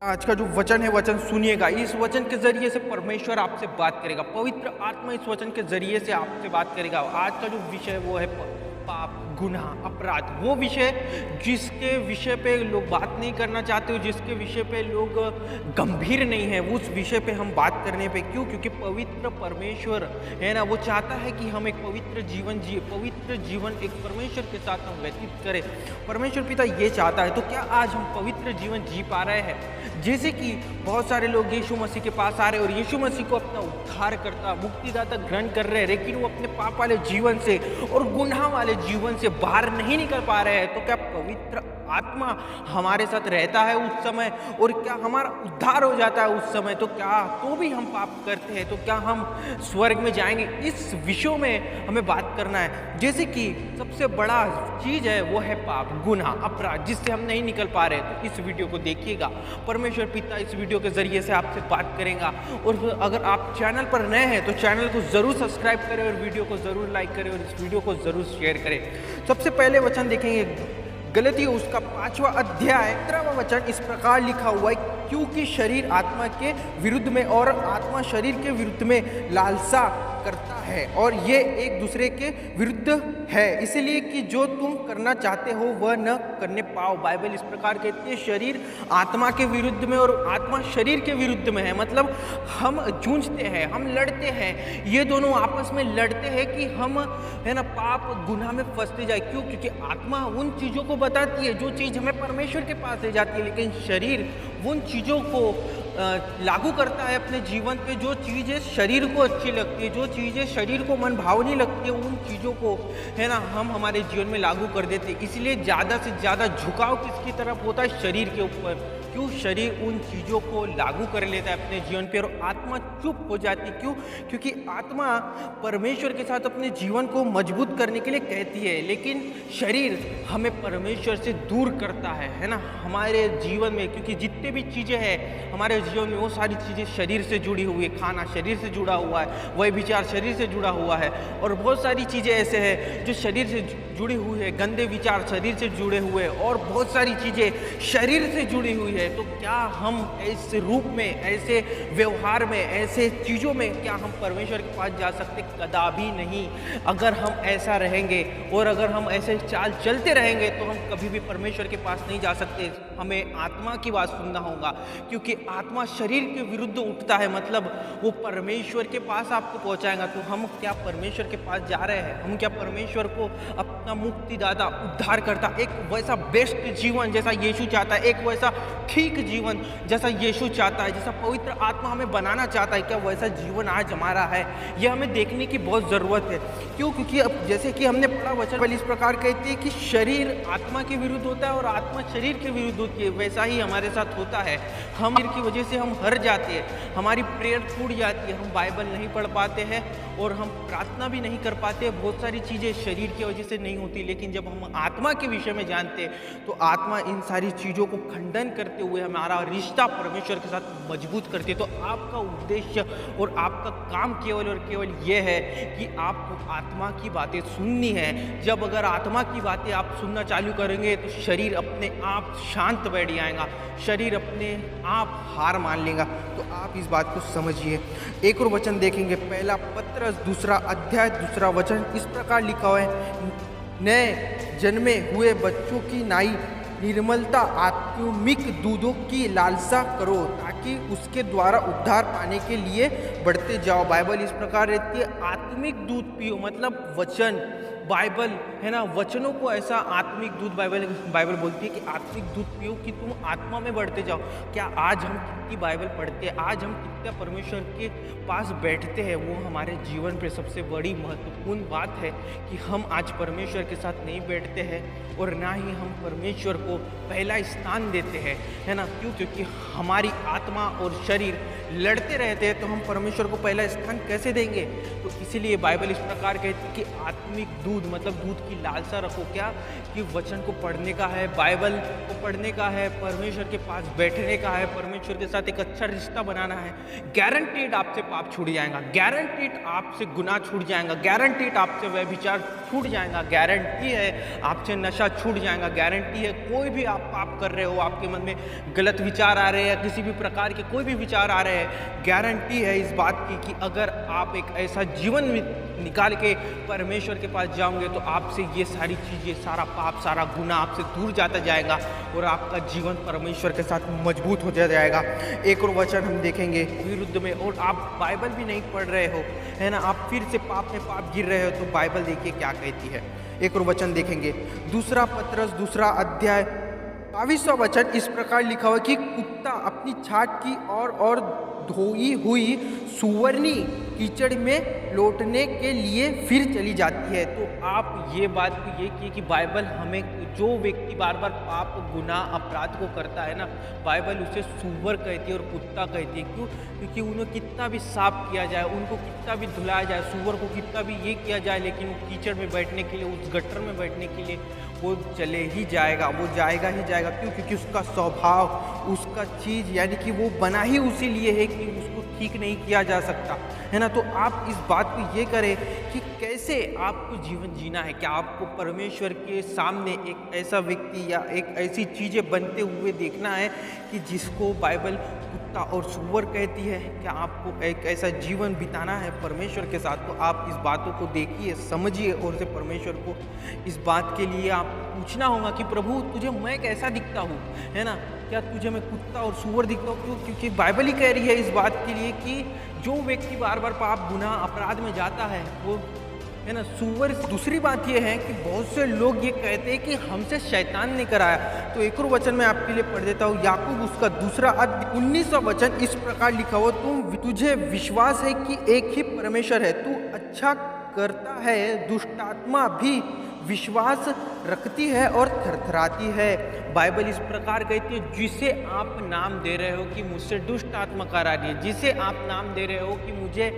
आज का जो वचन है वचन सुनिएगा। इस वचन के जरिए से परमेश्वर आपसे बात करेगा। पवित्र आत्मा इस वचन के जरिए से आपसे बात करेगा। आज का जो विषय वो है पाप, गुनाह, अपराध। वो विषय जिसके विषय पे लोग बात नहीं करना चाहते हो, जिसके विषय पे लोग गंभीर नहीं है, उस विषय पे हम बात करने पे क्यों? क्योंकि पवित्र परमेश्वर है ना, वो चाहता है कि हम एक पवित्र जीवन जिए, पवित्र जीवन एक परमेश्वर के साथ हम व्यतीत करें। परमेश्वर पिता ये चाहता है। तो क्या आज हम पवित्र जीवन जी पा रहे हैं? जैसे कि बहुत सारे लोग यीशु मसीह के पास आ रहे हैं और यीशु मसीह को अपना उद्धारकर्ता, मुक्तिदाता ग्रहण कर रहे हैं, लेकिन वो अपने पाप वाले जीवन से और गुनाह वाले जीवन से बाहर नहीं निकल पा रहे हैं। तो क्या पवित्र आत्मा हमारे साथ रहता है उस समय, और क्या हमारा उद्धार हो जाता है उस समय? तो क्या तो भी हम पाप करते हैं? तो क्या हम स्वर्ग में जाएंगे? इस विषय में हमें बात करना है। जैसे कि सबसे बड़ा चीज़ है वो है पाप, गुनाह, अपराध, जिससे हम नहीं निकल पा रहे। तो इस वीडियो को देखिएगा। परमेश्वर पिता इस वीडियो के जरिए से आपसे बात करेगा। और अगर आप चैनल पर नए हैं तो चैनल को ज़रूर सब्सक्राइब करें और वीडियो को ज़रूर लाइक करें और इस वीडियो को ज़रूर शेयर करें। सबसे पहले वचन देखेंगे गलतियों उसका 5वां अध्याय 13वां वचन। इस प्रकार लिखा हुआ है, क्योंकि शरीर आत्मा के विरुद्ध में और आत्मा शरीर के विरुद्ध में लालसा करता है, और ये एक दूसरे के विरुद्ध है, इसलिए कि जो तुम करना चाहते हो वह न करने पाओ। बाइबल इस प्रकार कहती है, शरीर आत्मा के विरुद्ध में और आत्मा शरीर के विरुद्ध में है। मतलब हम जूझते हैं, हम लड़ते हैं, ये दोनों आपस में लड़ते हैं कि हम है ना पाप गुनाह में फंसते जाए। क्यों? क्योंकि आत्मा उन चीज़ों को बताती है जो चीज़ हमें परमेश्वर के पास ले जाती है, लेकिन शरीर उन चीज़ों को लागू करता है अपने जीवन पे। जो चीज़ें शरीर को अच्छी लगती है, जो चीज़ें शरीर को मन भावनी लगती है, उन चीज़ों को है ना हम हमारे जीवन में लागू कर देते हैं। इसलिए ज़्यादा से ज़्यादा झुकाव किसकी तरफ होता है? शरीर के ऊपर। क्यों? शरीर उन चीज़ों को लागू कर लेता है अपने जीवन पे और आत्मा चुप हो जाती है। क्यों? क्योंकि आत्मा परमेश्वर के साथ अपने जीवन को मजबूत करने के लिए कहती है, लेकिन शरीर हमें परमेश्वर से दूर करता है ना हमारे जीवन में। क्योंकि जितने भी चीज़ें हैं हमारे जीवन में वो सारी चीज़ें शरीर से जुड़ी हुई है। खाना शरीर से जुड़ा हुआ है, वही विचार शरीर से जुड़ा हुआ है, और बहुत सारी चीज़ें ऐसे हैं जो शरीर से जुड़ी हुई है। गंदे विचार शरीर से जुड़े हुए, और बहुत सारी चीज़ें शरीर से जुड़ी हुई है। तो क्या हम ऐसे रूप में, ऐसे व्यवहार में, ऐसे चीज़ों में क्या हम परमेश्वर के पास जा सकते? कदापि नहीं। अगर हम ऐसा रहेंगे और अगर हम ऐसे चाल चलते रहेंगे तो हम कभी भी परमेश्वर के पास नहीं जा सकते। हमें आत्मा की बात सुनना होगा, क्योंकि आत्मा शरीर के विरुद्ध उठता है, मतलब वो परमेश्वर के पास आपको पहुंचाएगा। तो हम क्या परमेश्वर के पास जा रहे हैं? हम क्या परमेश्वर को अपना मुक्तिदाता, उद्धार करता, एक वैसा बेस्ट जीवन जैसा यीशु चाहता है, एक वैसा ठीक जीवन जैसा यीशु चाहता है, जैसा पवित्र आत्मा हमें बनाना चाहता है, क्या वैसा जीवन आज हमारा है? यह हमें देखने की बहुत ज़रूरत है। क्यों? क्योंकि अब जैसे कि हमने पढ़ा वचन इस प्रकार कहती है कि शरीर आत्मा के विरुद्ध होता है और आत्मा शरीर के विरुद्ध होती है। वैसा ही हमारे साथ होता है। हम की वजह से हम हार जाते हैं, हमारी प्रेयर टूट जाती है, हम बाइबल नहीं पढ़ पाते हैं और हम प्रार्थना भी नहीं कर पाते। बहुत सारी चीज़ें शरीर की वजह से नहीं होती, लेकिन जब हम आत्मा के विषय में जानते हैं तो आत्मा इन सारी चीज़ों को खंडन करते हुए हमारा रिश्ता परमेश्वर के साथ मजबूत करती है। तो आपका उद्देश्य और आपका काम केवल और केवल ये है कि आपको आत्मा की बातें सुननी है। जब अगर आत्मा की बातें आप सुनना चालू करेंगे तो शरीर अपने आप शांत बैठ जाएगा, शरीर अपने आप हार मान लेगा। तो आप इस बात को समझिए। एक और वचन देखेंगे, पहला पत्रस 2 अध्याय 2 वचन। इस प्रकार लिखा हुआ है, नए जन्मे हुए बच्चों की नाई निर्मलता आत्मिक दूधों की लालसा करो, ताकि उसके द्वारा उद्धार पाने के लिए बढ़ते जाओ। बाइबल इस प्रकार रहती है, आत्मिक दूध पियो, मतलब वचन, बाइबल है ना, वचनों को ऐसा आत्मिक दूध बाइबल बोलती है कि आत्मिक दूध पियो कि तुम आत्मा में बढ़ते जाओ। क्या आज हम कितनी बाइबल पढ़ते हैं? आज हम कितना परमेश्वर के पास बैठते हैं? वो हमारे जीवन पे सबसे बड़ी महत्वपूर्ण बात है कि हम आज परमेश्वर के साथ नहीं बैठते हैं और ना ही हम परमेश्वर को पहला स्थान देते हैं, है ना। क्यों? क्योंकि हमारी आत्मा और शरीर लड़ते रहते हैं। तो हम परमेश्वर परमेश्वर को पहला स्थान कैसे देंगे? तो इसीलिए बाइबल इस प्रकार कहती है कि आत्मिक दूध मतलब दूध की लालसा रखो। क्या? कि वचन को पढ़ने का है, बाइबल को पढ़ने का है, परमेश्वर के पास बैठने का है, परमेश्वर के साथ एक अच्छा रिश्ता बनाना है। गारंटीड आपसे पाप छूट जाएगा, गारंटीड आपसे गुनाह छूट जाएगा, गारंटीड आपसे व्यभिचार छूट जाएगा, गारंटी है आपसे नशा छूट जाएगा, गारंटी है कोई भी आप पाप कर रहे हो, आपके मन में गलत विचार आ रहे हैं या किसी भी प्रकार के कोई भी विचार आ रहे हैं, गारंटी है इस बात की कि अगर आप एक ऐसा जीवन निकाल के परमेश्वर के पास जाओगे तो आपसे ये सारी चीज़ें, सारा पाप, सारा गुनाह आपसे दूर जाता जाएगा और आपका जीवन परमेश्वर के साथ मजबूत हो जाएगा। एक और वचन हम देखेंगे विरुद्ध में, और आप बाइबल भी नहीं पढ़ रहे हो, है ना, आप फिर से पाप में पाप गिर रहे हो, तो बाइबल देखिए क्या कहती है। एक और वचन देखेंगे, दूसरा पत्रस दूसरा अध्याय 22वां वचन इस प्रकार लिखा हुआ कि कुत्ता अपनी छाट की और धोई हुई सुवर्णी कीचड़ में लौटने के लिए फिर चली जाती है। तो आप ये बात ये की कि बाइबल हमें, जो व्यक्ति बार बार पाप, गुनाह, अपराध को करता है ना, बाइबल उसे सुअर कहती है और कुत्ता कहती है। क्यों? क्योंकि उन्हें कितना भी साफ किया जाए, उनको कितना भी धुलाया जाए, सुअर को कितना भी ये किया जाए, लेकिन वो कीचड़ में बैठने के लिए, उस गटर में बैठने के लिए वो चले ही जाएगा, वो जाएगा ही जाएगा। क्यों? क्योंकि उसका स्वभाव, उसका चीज़ यानी कि वो बना ही उसी लिए है कि उसको ठीक नहीं किया जा सकता, है ना। तो आप इस बात को ये करें कि कैसे आपको जीवन जीना है। क्या आपको परमेश्वर के सामने एक ऐसा व्यक्ति या एक ऐसी चीज़ें बनते हुए देखना है कि जिसको बाइबल कुत्ता और सुअर कहती है? क्या आपको एक ऐसा जीवन बिताना है परमेश्वर के साथ? तो आप इस बातों को देखिए, समझिए और से परमेश्वर को इस बात के लिए आप पूछना होगा कि प्रभु तुझे मैं कैसा दिखता हूँ, है ना, क्या तुझे मैं कुत्ता और सुअर दिखता हूँ? क्यों? क्योंकि बाइबल ही कह रही है इस बात के लिए कि जो व्यक्ति बार बार पाप, गुनाह, अपराध में जाता है वो, है ना, सुअर। दूसरी बात ये है कि बहुत से लोग ये कहते हैं कि हमसे शैतान ने कराया। तो एक और वचन मैं आपके लिए पढ़ देता हूँ, याकूब उसका दूसरा अध्याय 19वां वचन इस प्रकार लिखा हुआ, तुझे विश्वास है कि एक ही परमेश्वर है, तू अच्छा करता है, दुष्टात्मा भी विश्वास रखती है और थरथराती है। बाइबल इस प्रकार कहती है, जिसे आप नाम दे रहे हो कि मुझसे दुष्ट आत्मा करा रही है, जिसे आप नाम दे रहे हो कि मुझे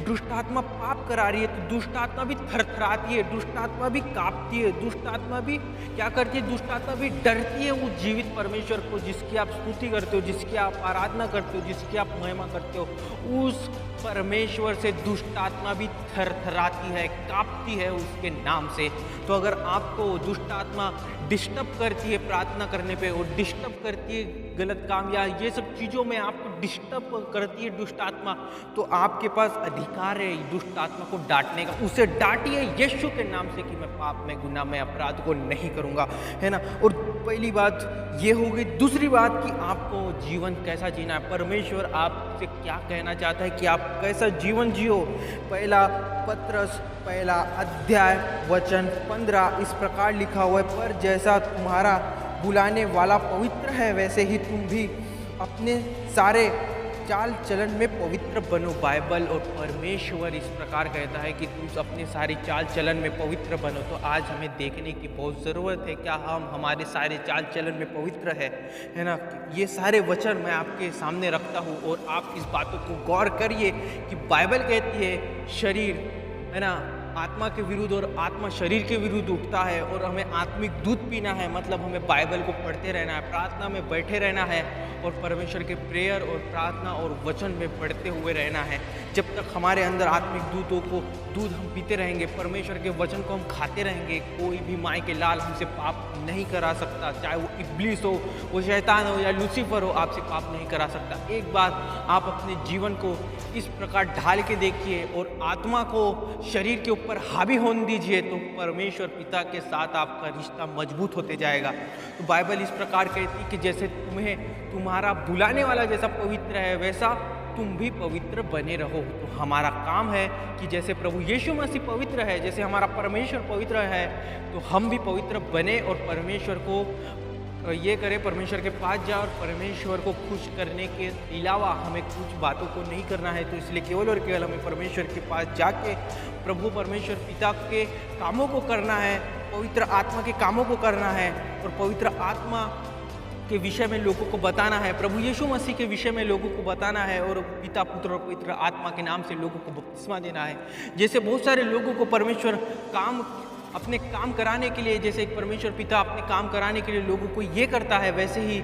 दुष्ट आत्मा पाप करा रही है, तो दुष्ट आत्मा भी थरथराती है, दुष्ट आत्मा भी कांपती है, दुष्ट आत्मा भी क्या करती है? दुष्ट आत्मा भी डरती है उस जीवित परमेश्वर को जिसकी आप स्तुति करते हो, जिसकी आप आराधना करते हो, जिसकी आप महिमा करते हो। उस परमेश्वर से दुष्ट आत्मा भी थरथराती है, कांपती है उसके नाम से। तो अगर आपको दुष्ट आत्मा डिस्टर्ब करती है प्रार्थना करने पे, और डिस्टर्ब करती है गलत काम या ये सब चीज़ों में आपको डिस्टर्ब करती है दुष्ट आत्मा, तो आपके पास अधिकार है दुष्ट आत्मा को डांटने का। उसे डांटिए यीशु के नाम से कि मैं पाप में, गुनाह में, अपराध को नहीं करूँगा, है ना। और पहली बात ये हो गई। दूसरी बात कि आपको जीवन कैसा जीना है, परमेश्वर आपसे क्या कहना चाहता है कि आप कैसा जीवन जियो। पहला पत्रस पहला अध्याय वचन 15 इस प्रकार लिखा हुआ है, पर जैसा तुम्हारा बुलाने वाला पवित्र है वैसे ही तुम भी अपने सारे चाल चलन में पवित्र बनो। बाइबल और परमेश्वर इस प्रकार कहता है कि तुम अपने सारी चाल चलन में पवित्र बनो। तो आज हमें देखने की बहुत ज़रूरत है, क्या हम हमारे सारे चाल चलन में पवित्र है ना। ये सारे वचन मैं आपके सामने रखता हूँ और आप इस बातों को गौर करिए कि बाइबल कहती है शरीर, है ना, आत्मा के विरुद्ध और आत्मा शरीर के विरुद्ध उठता है, और हमें आत्मिक दूध पीना है, मतलब हमें बाइबल को पढ़ते रहना है, प्रार्थना में बैठे रहना है और परमेश्वर के प्रेयर और प्रार्थना और वचन में पढ़ते हुए रहना है। जब तक हमारे अंदर आत्मिक दूध हम पीते रहेंगे, परमेश्वर के वचन को हम खाते रहेंगे, कोई भी माय के लाल हमसे पाप नहीं करा सकता, चाहे वो इब्लीस हो, वो शैतान हो या लूसीफर हो, आपसे पाप नहीं करा सकता। एक बार आप अपने जीवन को इस प्रकार ढाल के देखिए और आत्मा को शरीर के ऊपर हावी होने दीजिए, तो परमेश्वर पिता के साथ आपका रिश्ता मजबूत होते जाएगा। तो बाइबल इस प्रकार कहती है कि जैसे तुम्हारा बुलाने वाला जैसा पवित्र है वैसा तुम भी पवित्र बने रहो। तो हमारा काम है कि जैसे प्रभु यीशु मसीह पवित्र है, जैसे हमारा परमेश्वर पवित्र है, तो हम भी पवित्र बने और परमेश्वर को ये करें, परमेश्वर के पास जाओ और परमेश्वर को खुश करने के अलावा हमें कुछ बातों को नहीं करना है। तो इसलिए केवल और केवल हमें परमेश्वर के पास जाके प्रभु परमेश्वर पिता के कामों को करना है, पवित्र आत्मा के कामों को करना है, और पवित्र आत्मा के विषय में लोगों को बताना है, प्रभु यीशु मसीह के विषय में लोगों को बताना है और पिता, पुत्र और पवित्र आत्मा के नाम से लोगों को बपतिस्मा देना है। जैसे बहुत सारे लोगों को परमेश्वर अपने काम कराने के लिए, जैसे एक परमेश्वर पिता अपने काम कराने के लिए लोगों को ये करता है, वैसे ही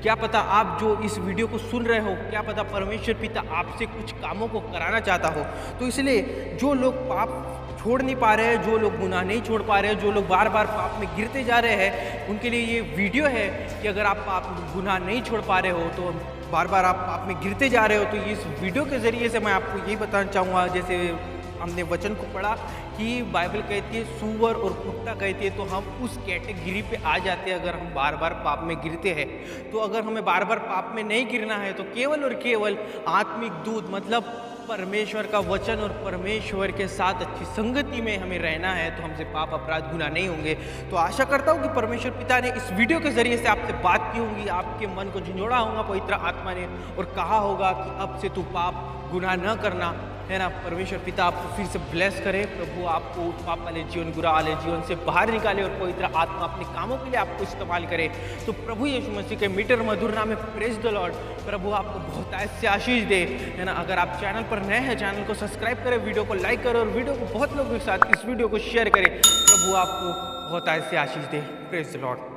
क्या पता आप जो इस वीडियो को सुन रहे हो, क्या पता परमेश्वर पिता आपसे कुछ कामों को कराना चाहता हो। तो इसलिए जो लोग पाप छोड़ नहीं पा रहे हैं, जो लोग गुनाह नहीं छोड़ पा रहे हैं, जो लोग बार बार पाप में गिरते जा रहे हैं, उनके लिए ये वीडियो है कि अगर आप पाप गुनाह नहीं छोड़ पा रहे हो, तो बार बार आप पाप में गिरते जा रहे हो, तो इस वीडियो के ज़रिए से मैं आपको यही बताना चाहूँगा। जैसे हमने वचन को पढ़ा कि बाइबल कहती है सूअर और कुत्ता कहती है, तो हम उस कैटेगरी पे आ जाते हैं अगर हम बार बार पाप में गिरते हैं। तो अगर हमें बार बार पाप में नहीं गिरना है, तो केवल और केवल आत्मिक दूध मतलब परमेश्वर का वचन और परमेश्वर के साथ अच्छी संगति में हमें रहना है, तो हमसे पाप अपराध गुनाह नहीं होंगे। तो आशा करता हूँ कि परमेश्वर पिता ने इस वीडियो के जरिए से आपसे बात की होंगी, आपके मन को झंझोड़ा होगा पवित्र आत्मा ने और कहा होगा कि अब से तू पाप गुनाह न करना, है ना। परमेश्वर पिता आपको फिर से ब्लेस करे, प्रभु आपको पाप वाले जीवन, बुरा वाले जीवन से बाहर निकाले और पवित्र आत्मा अपने कामों के लिए आपको इस्तेमाल करे। तो प्रभु यीशु मसीह के मीटर मधुर नाम में प्रेज द लॉर्ड, प्रभु आपको बहुत ऐसे आशीष दे, है ना। अगर आप चैनल पर नए हैं, चैनल को सब्सक्राइब करें, वीडियो को लाइक करें और वीडियो को बहुत लोगों के साथ इस वीडियो को शेयर करें। प्रभु आपको बहुत ऐसे आशीष दे। Praise the Lord.